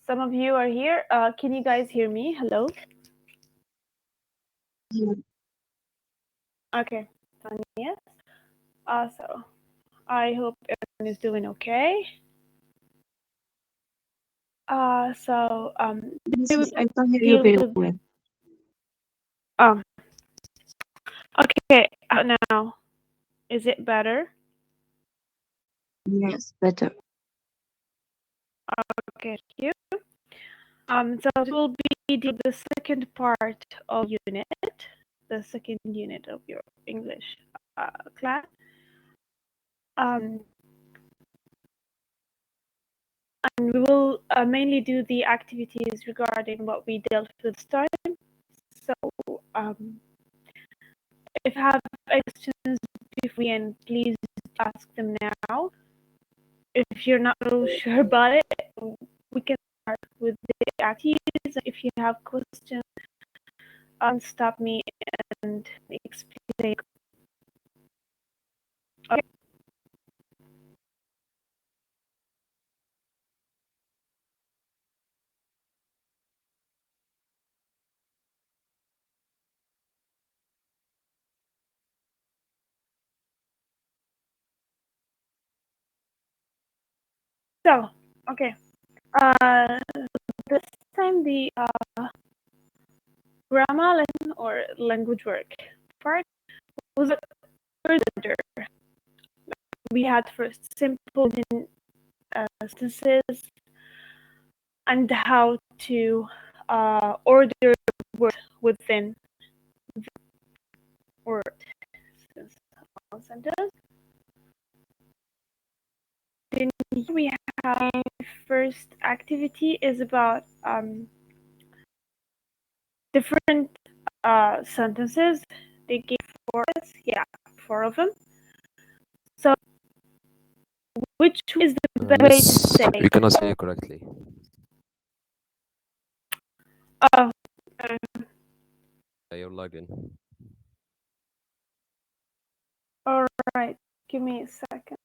Some of you are here. Can you guys hear me? Hello? Okay. Yes. So I hope everyone is doing okay. Yes, I can hear you very well. Um, okay. Now, is it better? Yes, better. Okay, thank you. So it will be the second part of unit, the second unit of your English class. And we will mainly do the activities regarding what we dealt with this time. So if you have any questions before we end, please ask them now. If you're not so sure about it, we can start with the activities. If you have questions, stop me and explain. Okay. So, okay. This time the grammar lesson or language work part was further. We had first simple sentences and how to order words within the word sentence. Then here we have first activity is about different sentences. They gave four us, yeah, four of them. So which is the best way to say? You cannot say it correctly. Uh, You're logged in. all right, give me a second.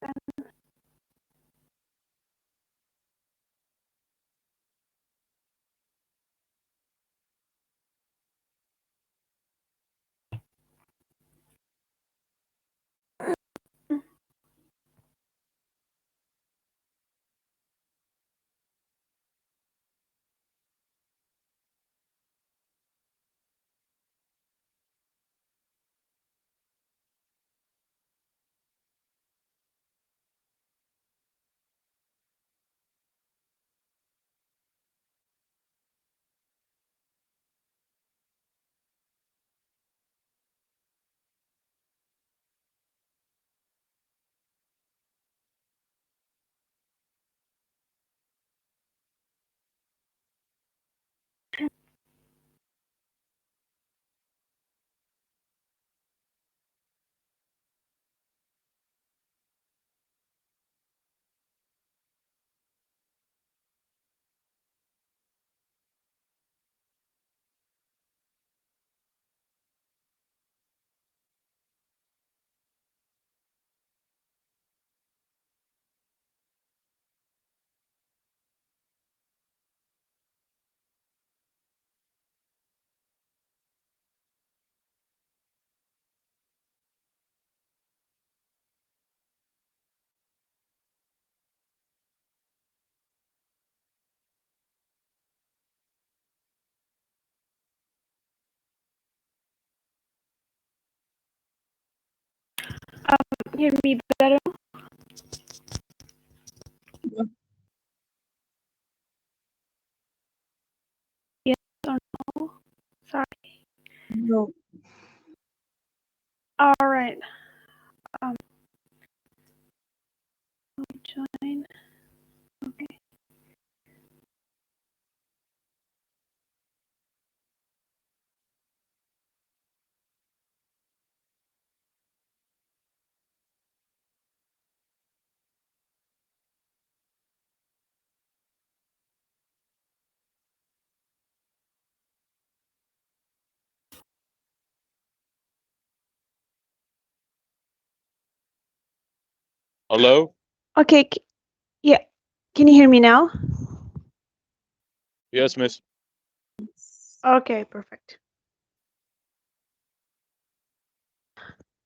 Hear me better? Yes or no? Sorry. No. All right. Let me join. Okay. Hello? Okay. Yeah. Can you hear me now? Yes, miss. Okay, perfect.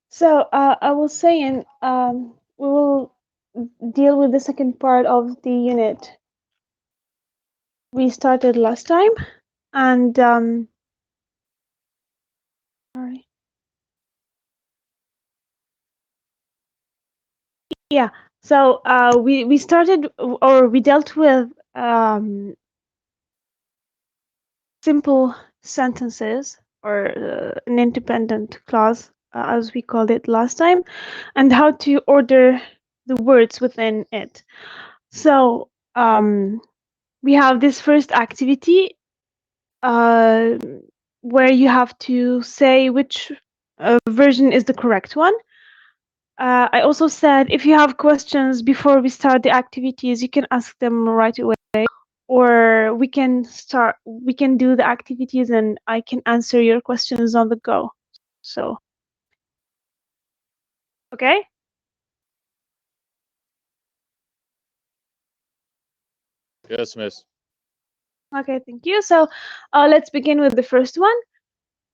So I was saying, we will deal with the second part of the unit we started last time, and sorry, yeah. So we started, or we dealt with simple sentences, or an independent clause, as we called it last time, and how to order the words within it. So we have this first activity, uh, where you have to say which version is the correct one. I also said if you have questions before we start the activities, you can ask them right away, or we can do the activities and I can answer your questions on the go. So, okay? Yes, miss. Okay, thank you. So, let's begin with the first one.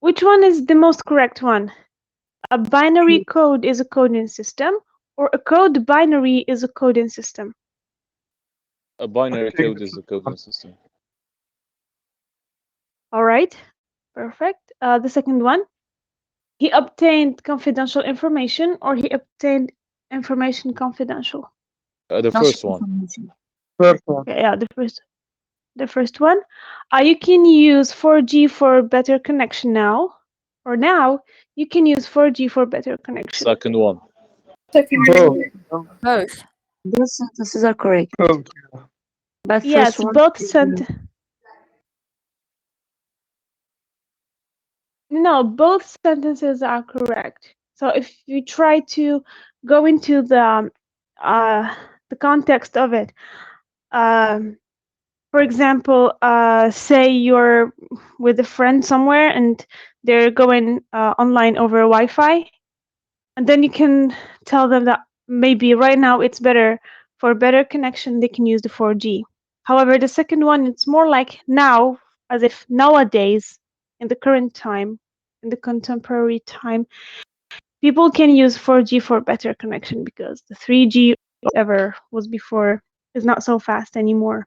Which one is the most correct one? A binary code is a coding system, or a code binary is a coding system? A binary code is a coding system. All right, perfect. The second one, he obtained confidential information, or he obtained information confidential. The That's first one. information. Okay, yeah, the first one. You can use 4G for better connection now, or now you can use 4G for better connection. Second one. Both. Both sentences are correct. But first Yes, one both is sent. No, both sentences are correct. So if you try to go into the context of it, um, for example, say you're with a friend somewhere and they're going online over Wi-Fi, and then you can tell them that maybe right now it's better for better connection they can use the 4G. However, the second one, it's more like now, as if nowadays, in the current time, in the contemporary time, people can use 4G for better connection because the 3G ever was before is not so fast anymore.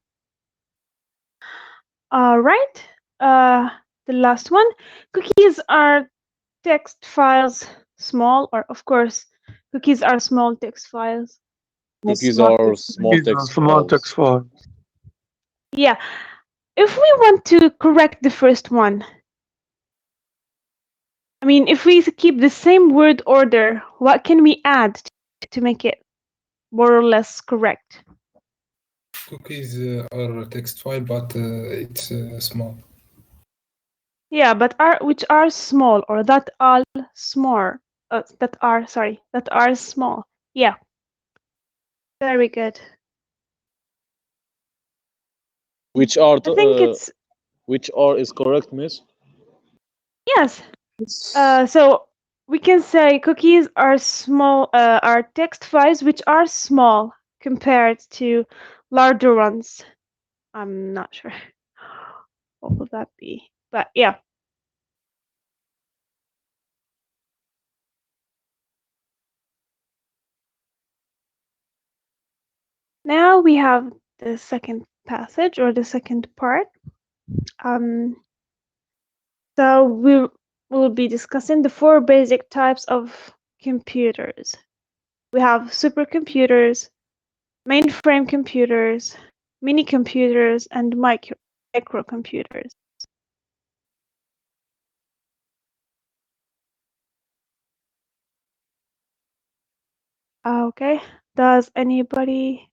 All right. The last one. Cookies are text files small, or of course, cookies are small text files. Cookies are small text files. Yeah. If we want to correct the first one, I mean, if we keep the same word order, what can we add to make it more or less correct? Cookies are text file, but it's small. Yeah, but which are small, or that are small. That are small. Yeah, very good. Which are I think it's which are is correct, miss? yes. So we can say cookies are small, are text files which are small compared to larger ones. I'm not sure what would that be, but yeah. Now we have the second passage, or the second part. Um, so we will be discussing the four basic types of computers. We have supercomputers, mainframe computers, mini computers, and microcomputers. Okay, does anybody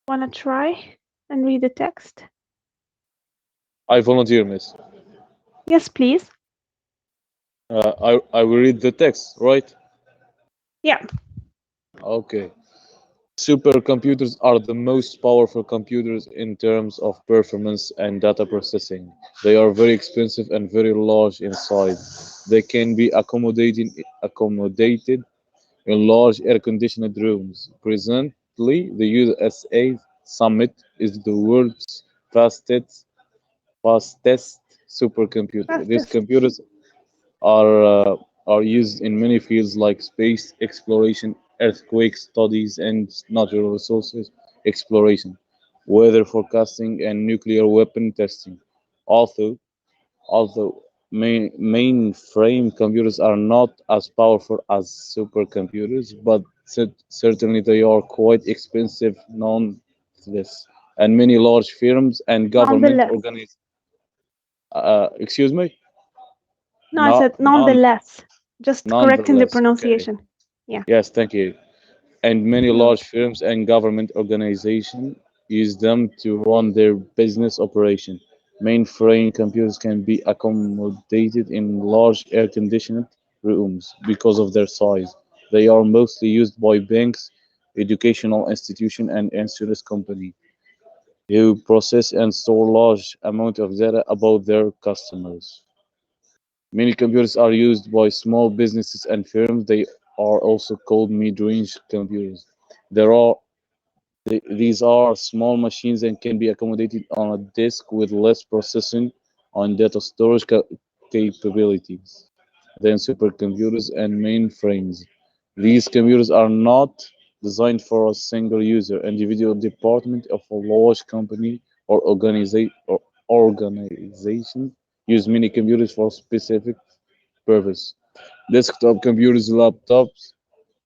want to try and read the text? I volunteer, miss. Yes, please. I will read the text, right? Yeah. Okay. Supercomputers are the most powerful computers in terms of performance and data processing. They are very expensive and very large in size. They can be accommodated in large air-conditioned rooms. Presently, the USA Summit is the world's fastest fastest supercomputer. These Fastest. computers are uh, are used in many fields like space exploration, earthquake studies, and natural resources exploration, weather forecasting, and nuclear weapon testing. Although mainframe computers are not as powerful as supercomputers, but certainly they are quite expensive nonetheless. And many large firms and government Nonetheless. organizations, excuse me, No, I said non nonetheless. Just correcting the nonetheless, okay. pronunciation. Yeah. Yes, thank you. And many Mm. large firms and government organizations use them to run their business operation. Mainframe computers can be accommodated in large air-conditioned rooms because of their size. They are mostly used by banks, educational institutions, and insurance companies who process and store large amounts of data about their customers. Many computers are used by small businesses and firms. They are also called mid-range computers. There are these are small machines and can be accommodated on a disk with less processing and data storage capabilities than supercomputers and mainframes. These computers are not designed for a single user, individual department of a large company or organization use many computers for specific purpose. Desktop computers, laptops,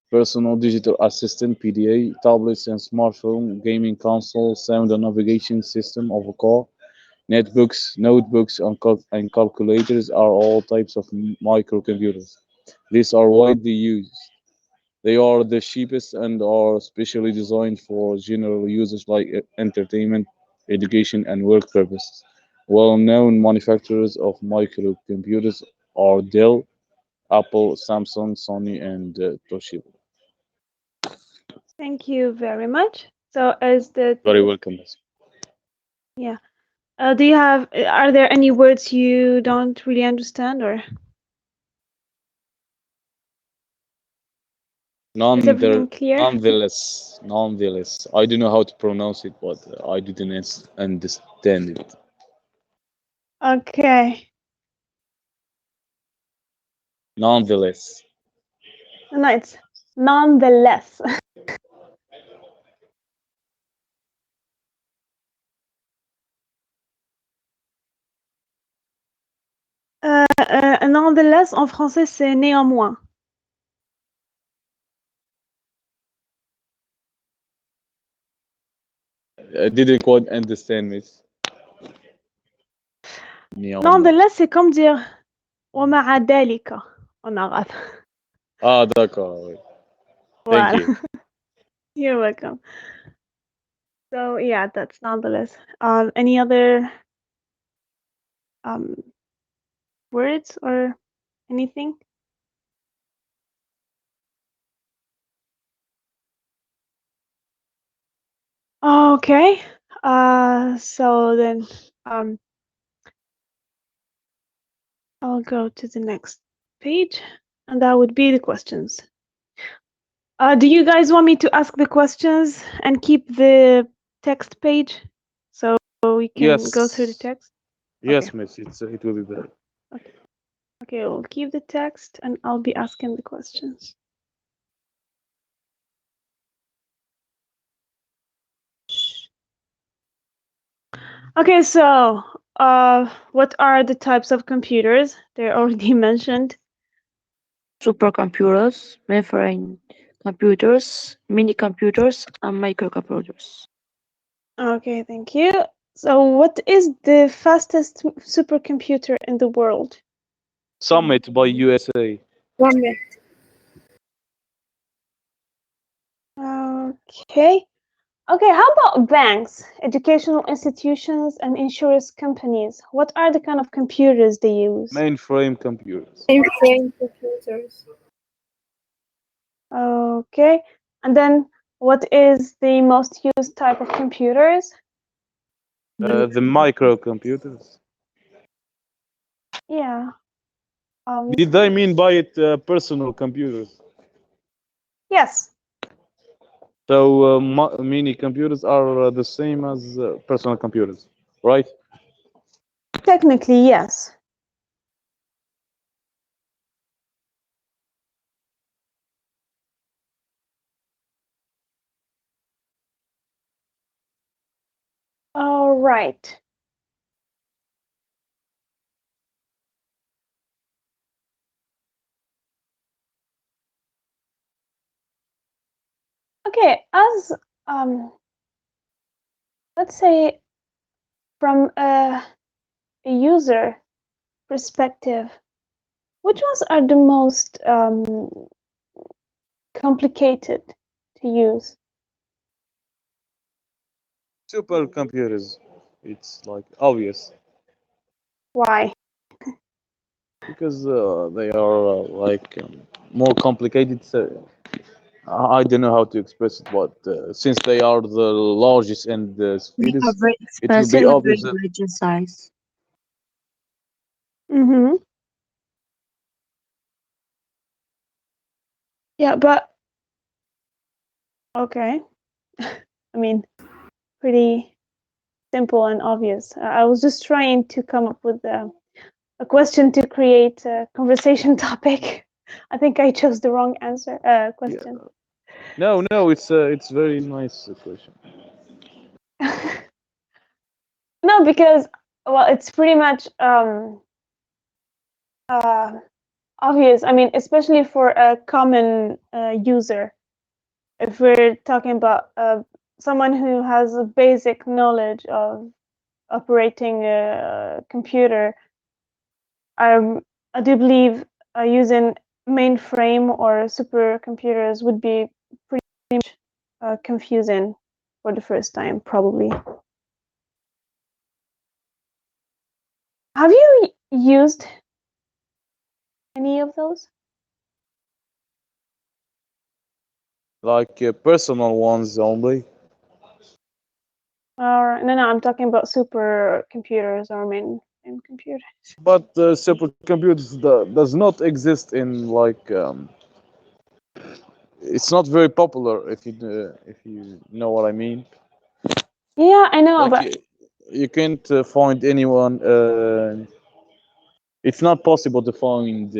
personal digital assistant (PDA), tablets and smartphone, gaming console, sound and navigation system of a car, netbooks, notebooks, and calculators are all types of microcomputers. These are widely used. They are the cheapest and are specially designed for general users like entertainment, education, and work purposes. Well-known manufacturers of microcomputers are Dell, Apple, Samsung, Sony, and Toshiba. Thank you very much. So, is the Very welcome. Miss. yeah? Do you have? Are there any words you don't really understand, or is everything clear? Nonetheless, I don't know how to pronounce it, but I didn't understand it. Okay. Nonetheless, No, it's nonetheless. Nonetheless, en français, c'est néanmoins. I didn't quite understand, Miss. Néanmoins. Nonetheless, c'est comme dire ومع ذلك en arabe. Ah, d'accord. Oui. Thank Voilà. you. You're welcome. So yeah, that's nonetheless. Any other um words or anything? Okay. So then I'll go to the next page, and that would be the questions. Do you guys want me to ask the questions and keep the text page so we can go through the Yes. text? Yes, Okay. Miss. It will be better. Okay. Okay, we'll keep the text and I'll be asking the questions. Okay, so what are the types of computers? They're already mentioned. Supercomputers, mainframe computers, mini computers, and microcomputers. Okay, thank you. So what is the fastest supercomputer in the world? Summit by USA. Okay. Okay, how about banks, educational institutions, and insurance companies? What are the kind of computers they use? Mainframe computers. Mainframe computers. Okay, and then what is the most used type of computers? The microcomputers. Yeah. Did I mean by it personal computers? Yes. So mini computers are the same as personal computers, right? Technically, yes. All right. Okay, as let's say from a user perspective, which ones are the most complicated to use? Supercomputers. It's like obvious Why? because they are more complicated. So I don't know how to express it, but since they are the largest and the They are speediest, very it will be expensive and obvious very that large in size. Mm-hmm. Yeah, but okay. I mean, pretty simple and obvious. I was just trying to come up with a question to create a conversation topic. I think I chose the wrong answer. Question. no, it's very nice question. No, because well, it's pretty much obvious. I mean, especially for a common user. If we're talking about someone who has a basic knowledge of operating a computer, I do believe using mainframe or supercomputers would be pretty much confusing for the first time, probably. Have you used any of those? Like personal ones only. Or no, I'm talking about supercomputers or mainframe computers. But supercomputers does not exist in like it's not very popular if you know what I mean. Yeah, I know, Like but you can't find anyone. It's not possible to find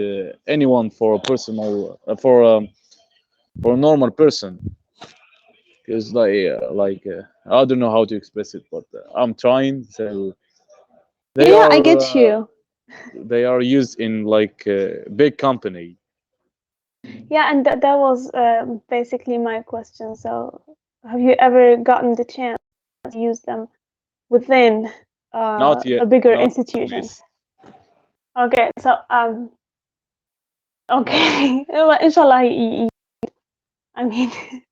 anyone for a personal for a normal person because I don't know how to express it, but I'm trying. So they yeah, I are get you. they are used in like big company. Yeah, and that was basically my question. So, have you ever gotten the chance to use them within Not yet, a bigger not institution? miss. Okay, so okay, well, inshallah, I mean, it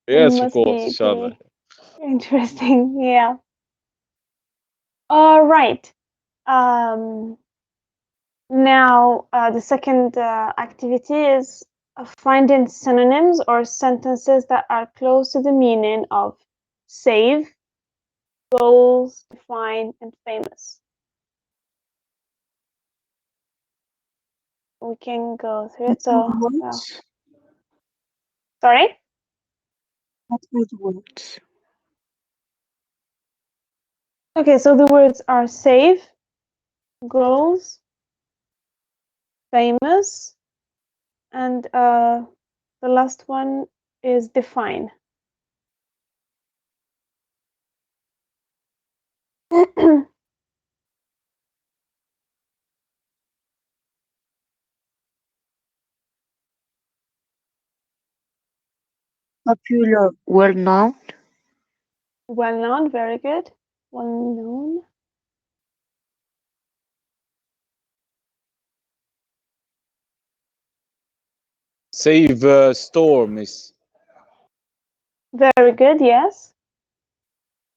Yes, of must course, be inshallah. pretty interesting. Yeah. All right. Um, Now, the second activity is finding synonyms or sentences that are close to the meaning of save, goals, define, and famous. We can go through it. So, Words. sorry? What are the words? Okay, so the words are save, goals, famous, and the last one is define. Popular, well known. Well known, very good. Well known. Save store, miss. Very good, yes.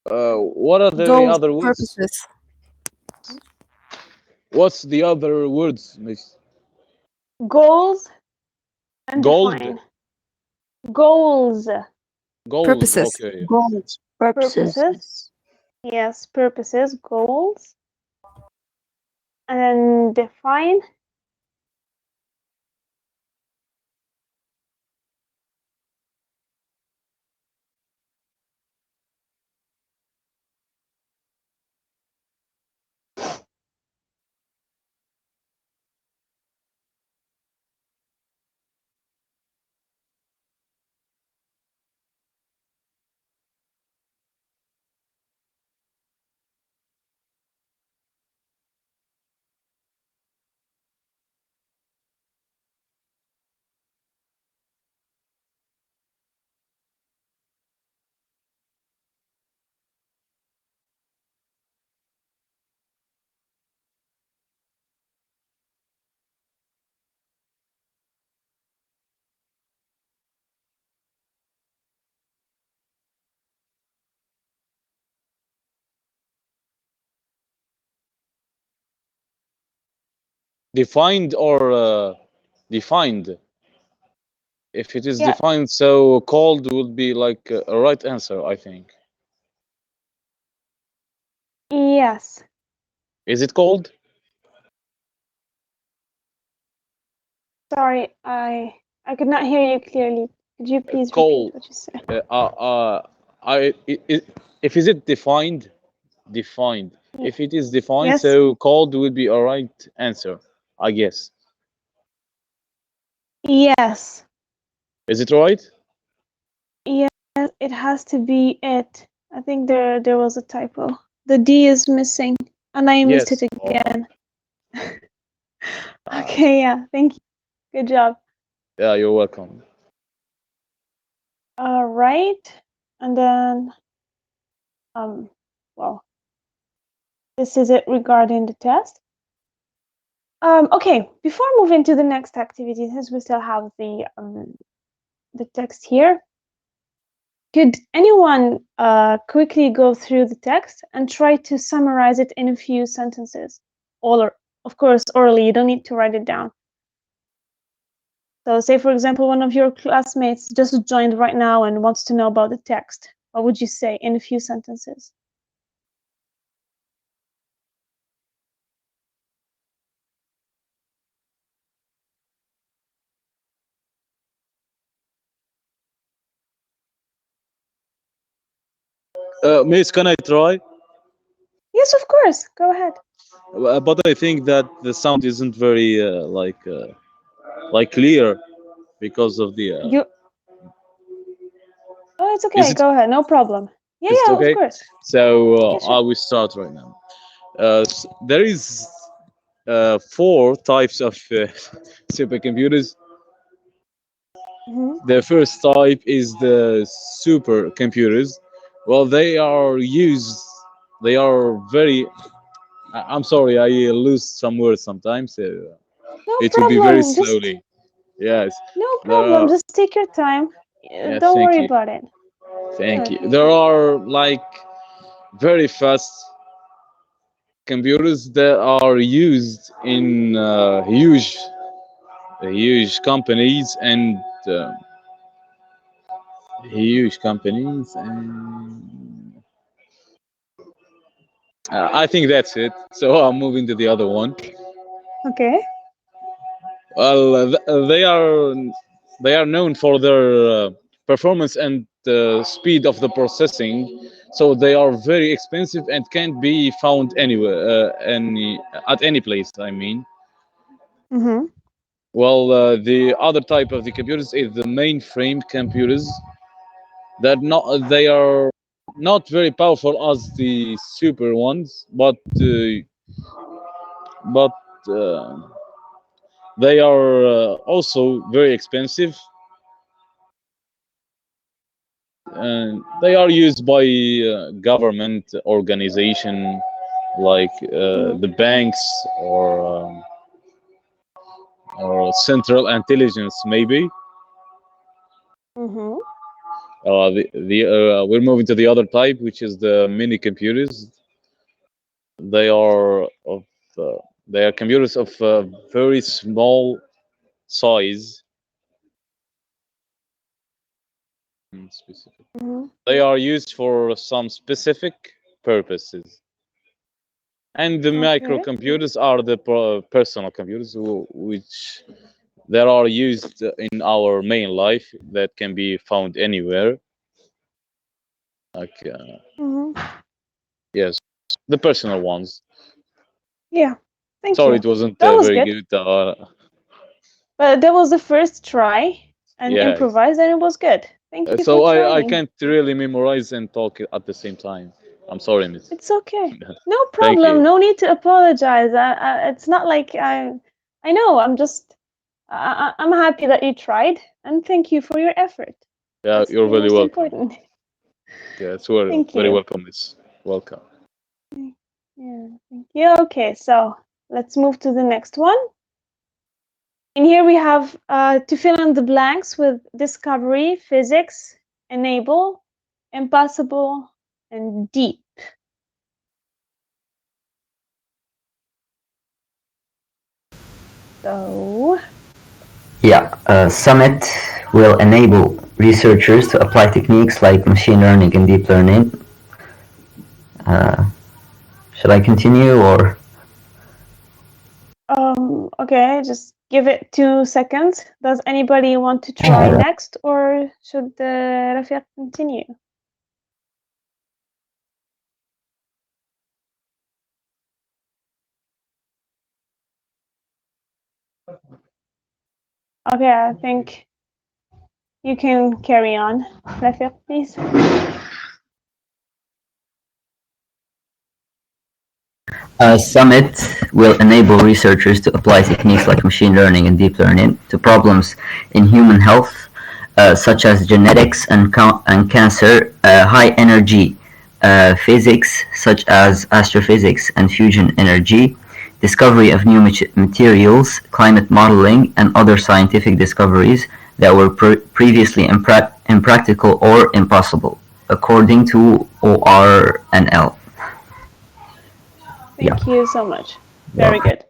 What are the Goals, other words? purposes. What's the other words, miss? Goals and Gold, define. Goals, goals. Purposes. Okay. Goals, purposes. purposes. Yes, purposes, goals. And then define. Defined or defined? If it is Yeah. defined, so cold would be like a right answer, I think. Yes. Is it cold? Sorry, I could not hear you clearly. Could you please repeat Cold. what you said? If is it defined? Defined. Ye- If it is defined, Yes. so cold would be a right answer, I guess. Yes. Is it right? Yes. It has to be it. I think there was a typo. The D is missing, and I missed it Yes. again. Uh, Okay. Yeah. Thank you. Good job. yeah, you're welcome. All right. And then, well, this is it regarding the test. Okay. Before moving to the next activity, since we still have the text here, could anyone quickly go through the text and try to summarize it in a few sentences? Or, of course, orally. You don't need to write it down. So, say for example, one of your classmates just joined right now and wants to know about the text. What would you say in a few sentences? Miss, can I try? Yes, of course. Go ahead. But I think that the sound isn't very like clear because of the. You. Oh, it's Is okay. it Go ahead. No problem. Yeah, is it yeah, of okay? course. So Yeah, I sure. will start right now. There is four types of supercomputers. Mm-hmm. The first type is the supercomputers. Well, they are used. They are very. I'm sorry, I lose some words sometimes. So No it will be very problem. Just slowly. Yes, no there problem. are. Just take your time. Yes, Don't thank worry you, about it. thank Sure. you. There are like very fast computers that are used in huge companies and huge companies and I think that's it. So I'm moving to the other one. Okay. Well, they are known for their performance and speed of the processing. So they are very expensive and can't be found anywhere, at any place. I mean, Mm-hmm. well, the other type of the computers is the mainframe computers. They are not very powerful as the super ones, but uh, they are also very expensive, and they are used by government organization like Mm-hmm. the banks or central intelligence maybe. Mm-hmm. We're moving to the other type, which is the mini computers. They are of uh, they are computers of very small size. Specific. Mm-hmm. They are used for some specific purposes. And the Okay. microcomputers are the personal computers which that are used in our main life that can be found anywhere. Like Mm-hmm. yes, the personal ones. Yeah. Thank Sorry, you. it wasn't That was very good. good. But that was the first try and Yes. improvised, and it was good. Thank you for So I trying. can't really memorize and talk at the same time. I'm sorry, miss. It's okay. No Thank problem. you. No need to apologize. It's not like I know. I'm just. I'm happy that you tried, and thank you for your effort. Yeah, That's you're the very most welcome. important. Yeah, it's very Thank very you. welcome, miss. Welcome. Yeah, thank you. Okay, so let's move to the next one. And here we have to fill in the blanks with discovery, physics, enable, impossible, and deep. So, Summit will enable researchers to apply techniques like machine learning and deep learning. Should I continue or? okay, just give it 2 seconds. Does anybody want to try next, or should Rafiq continue? Okay, I think you can carry on. Rafiq, please. Summit will enable researchers to apply techniques like machine learning and deep learning to problems in human health, such as genetics and cancer, high-energy physics, such as astrophysics and fusion energy, discovery of new materials, climate modeling, and other scientific discoveries that were previously impractical or impossible, according to ORNL. Thank you so much. Very good.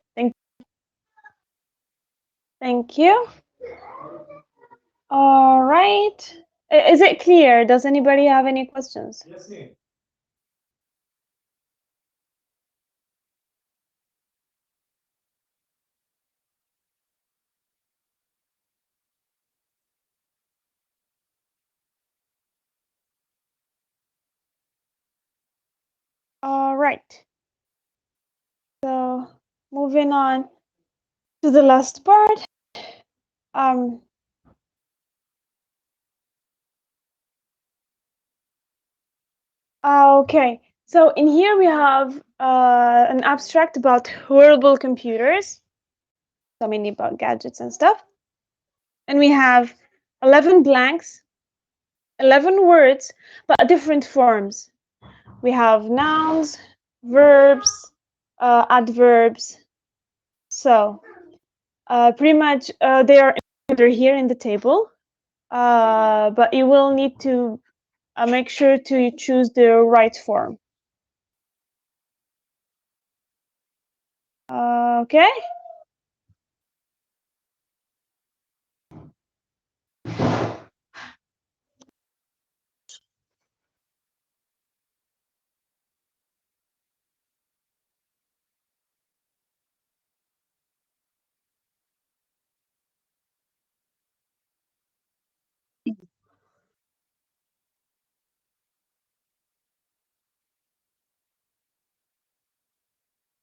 Thank you. All right. Is it clear? Does anybody have any questions? All right. So moving on to the last part. Okay. So in here we have an abstract about wearable computers. So mainly about gadgets and stuff. And we have 11 blanks, 11 words, but different forms. We have nouns, verbs, adverbs. So pretty much they are here in the table, but you will need to make sure to choose the right form. Okay.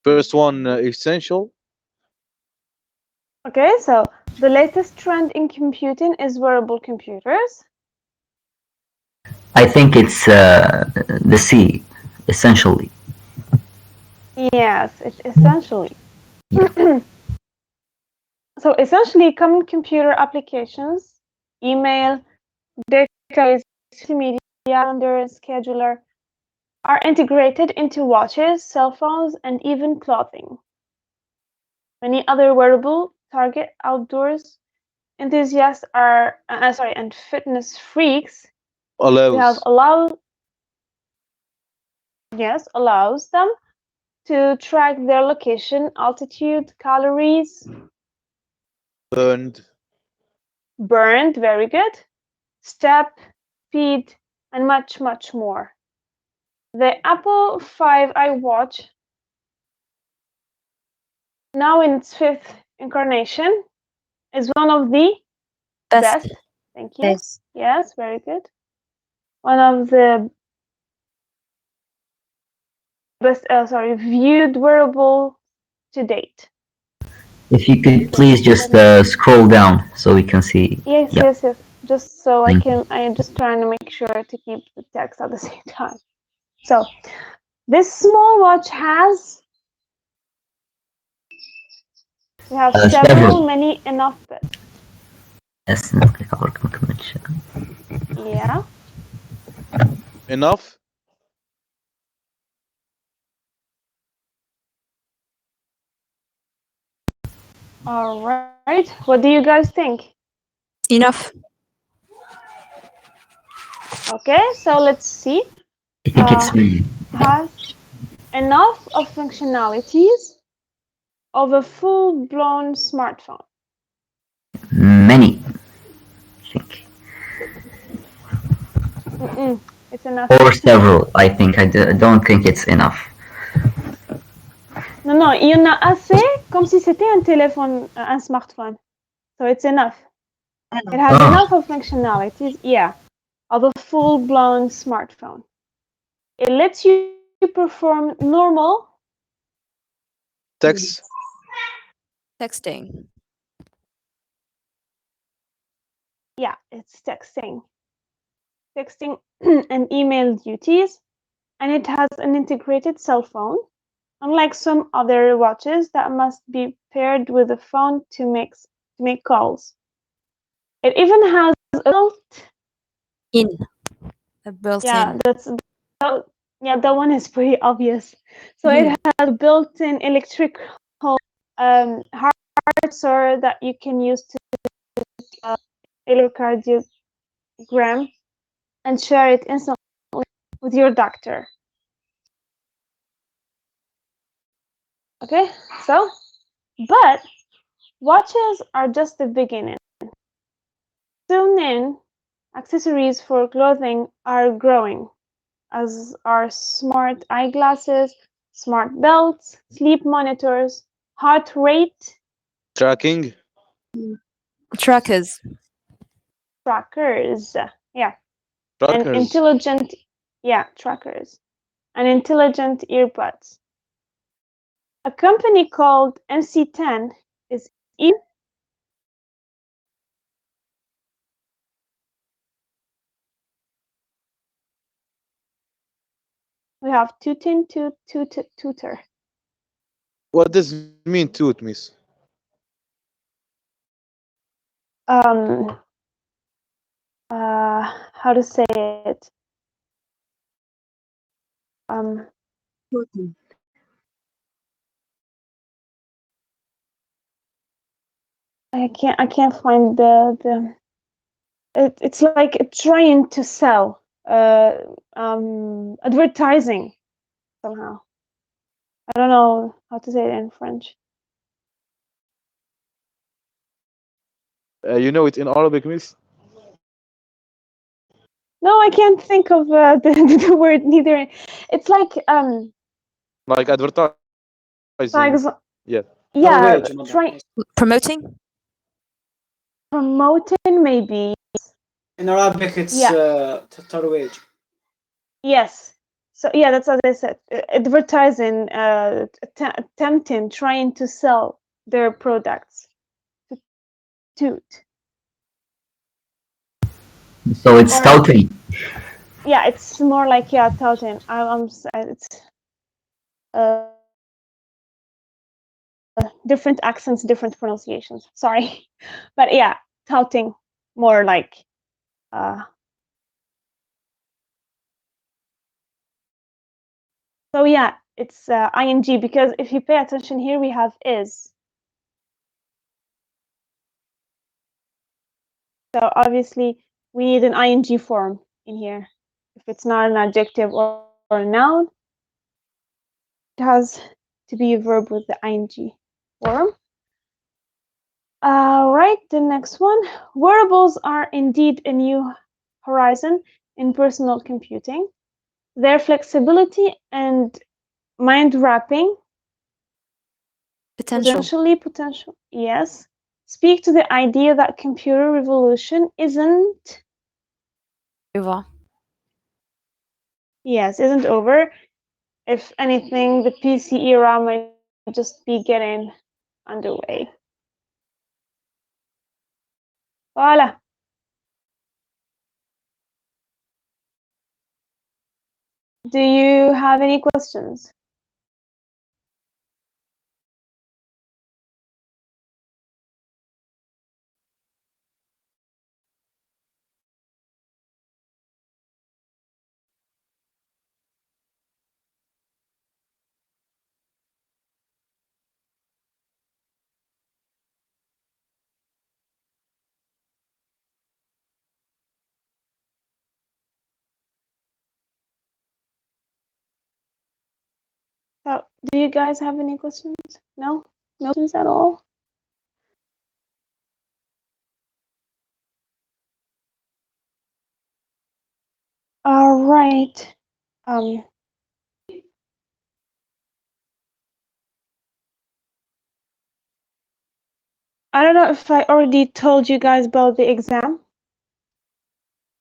First one, essential. Okay, so the latest trend in computing is wearable computers. I think it's the C, essentially. Yes, it's essentially. So essentially, common computer applications, email, database, media, calendar, and scheduler, are integrated into watches, cell phones, and even clothing. Many other wearable target outdoors enthusiasts are and fitness freaks. We have allows them to track their location, altitude, calories, Burned, very good, step, speed, and much, much more. The Apple 5i watch, now in its 5th incarnation, is one of the best. Thank you. Best. Yes, very good. One of the best, viewed wearable to date. If you could please just scroll down so we can see. Yes, Yeah. yes. Just so Thank you. I'm just trying to make sure to keep the text at the same time. So this small watch has, we have several, many, enough bits. Yes. Yeah. enough. All right. What do you guys think? Enough. Okay, so let's see. I think it's me. Has enough of functionalities of a full-blown smartphone? Many, I think. It's enough. Or several, I think. I don't think it's enough. Non, il y en a assez comme si c'était un téléphone, un smartphone. So it's enough. It has enough of functionalities, yeah, of a full-blown smartphone. It lets you perform normal Text. Texting. Yeah, it's texting and email duties, and it has an integrated cell phone, unlike some other watches that must be paired with a phone to make calls. It even has a built-in. that one is pretty obvious. So it has built-in electrical heart sensor that you can use to electrocardiogram and share it instantly with your doctor. Okay, so, but watches are just the beginning. Soon in, accessories for clothing are growing, as are smart eyeglasses, smart belts, sleep monitors, heart rate Tracking. Trackers. trackers, and Trackers. intelligent, trackers, and intelligent earbuds. A company called MC10 is even we have tutor. What does it mean, toot, miss? How to say it? I can't find it's like trying to sell advertising somehow. I don't know how to say it in French. You know it in Arabic, miss? No, I can't think of the word neither. It's like Like advertising. Yeah. trying Promoting? promoting maybe. In Arabic, it's ترويج. Yes. So yeah, that's what I said. Advertising, attempting, trying to sell their products. Toot. So it's touting. Yeah, it's more like touting. It's different accents, different pronunciations. Sorry, but yeah, touting more like. So yeah, it's ing because if you pay attention here, we have is. So obviously we need an ing form in here. If it's not an adjective or a noun, it has to be a verb with the ing form. Right, the next one. Wearables are indeed a new horizon in personal computing. Their flexibility and mind wrapping, potential, yes, speak to the idea that computer revolution isn't Over. Yes, isn't over. If anything, the PC era might just be getting underway. Voila. Do you have any questions? So, do you guys have any questions? No? No questions at all? All right. I don't know if I already told you guys about the exam.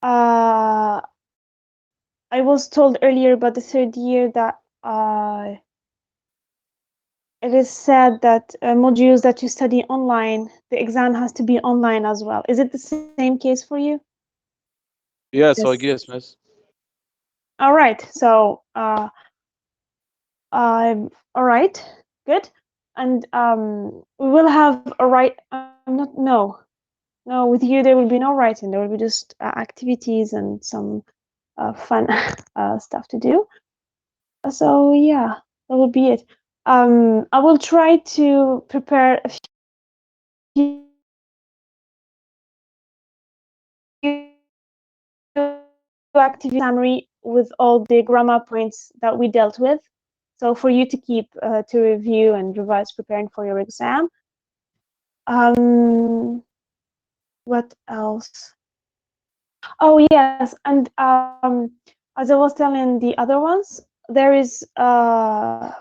I was told earlier about the third year that it is said that modules that you study online, the exam has to be online as well. Is it the same case for you? Yes, I guess, miss. All right. So, all right, good. And we will have a write. No. With you there will be no writing. There will be just activities and some fun stuff to do. So yeah, that will be it. I will try to prepare a few activity summary with all the grammar points that we dealt with. So for you to keep to review and revise preparing for your exam. What else? Oh yes, and as I was telling the other ones, there's an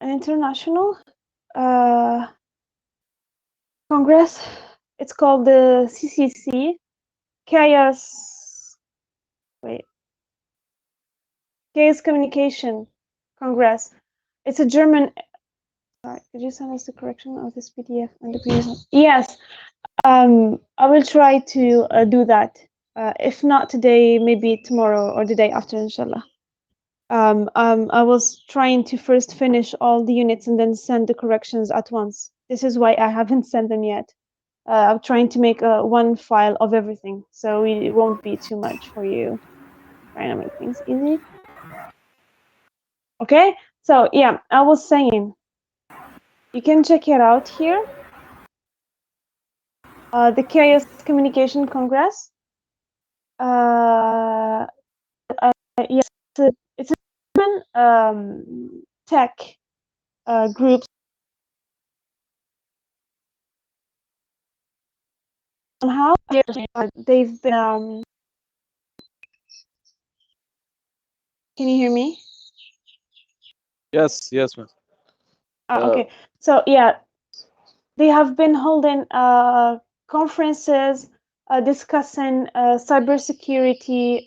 international congress. It's called the CCC, Chaos Communication Congress. It's a German. Sorry, could you send us the correction of this PDF and the previous? Yes. I will try to do that. If not today, maybe tomorrow or the day after, inshallah. I was trying to first finish all the units and then send the corrections at once. This is why I haven't sent them yet. I'm trying to make one file of everything, so it won't be too much for you. Trying to make things easy. Okay, so yeah, I was saying, you can check it out here. The Chaos Communication Congress. Yes, it's a German tech group. Somehow they've been. Can you hear me? Yes, miss. Okay, so yeah, they have been holding conferences discussing cybersecurity,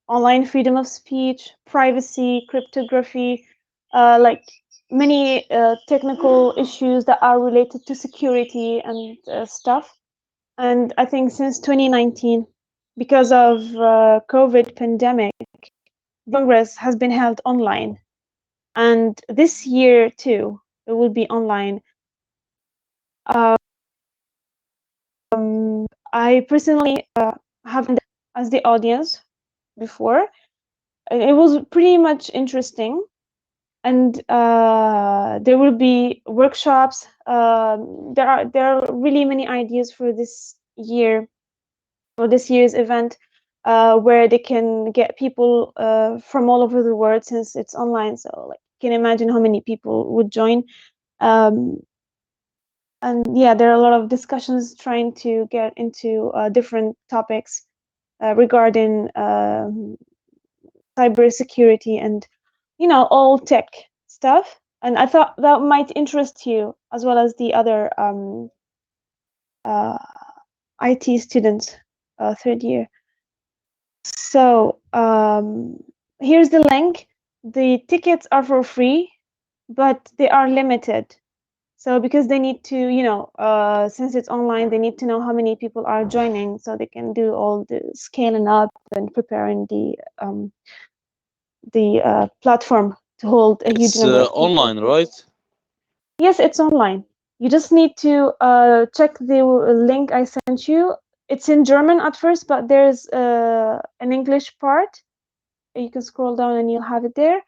online freedom of speech, privacy, cryptography, like many technical issues that are related to security and stuff. And I think since 2019, because of COVID pandemic, Congress has been held online. And this year too, it will be online. I personally haven't as the audience before. It was pretty much interesting, and there will be workshops. There are really many ideas for this year, for this year's event, where they can get people from all over the world since it's online. So like, you can imagine how many people would join. And yeah, there are a lot of discussions trying to get into different topics regarding cybersecurity and, all tech stuff. And I thought that might interest you as well as the other IT students, third year. So here's the link. The tickets are for free, but they are limited. So because they need to, since it's online, they need to know how many people are joining so they can do all the scaling up and preparing the platform to hold a huge It's number of people. online, right? Yes, it's online. You just need to check the link I sent you. It's in German at first, but there's an English part. You can scroll down and you'll have it there.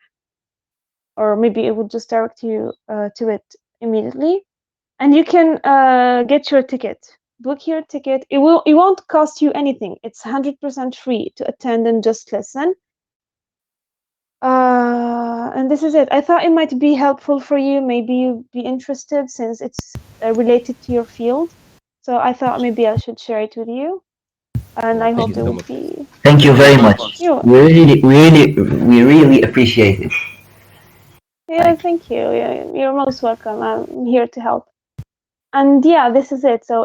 Or maybe it will just direct you to it immediately. And you can get your ticket, book your ticket. It won't cost you anything. It's 100% free to attend and just listen. and this is it. I thought it might be helpful for you. Maybe you'd be interested since it's related to your field. So I thought maybe I should share it with you. And I hope it would be... Thank you very much. You. We really appreciate it. Yeah, thank you. Yeah, you're most welcome. I'm here to help. And yeah, this is it. So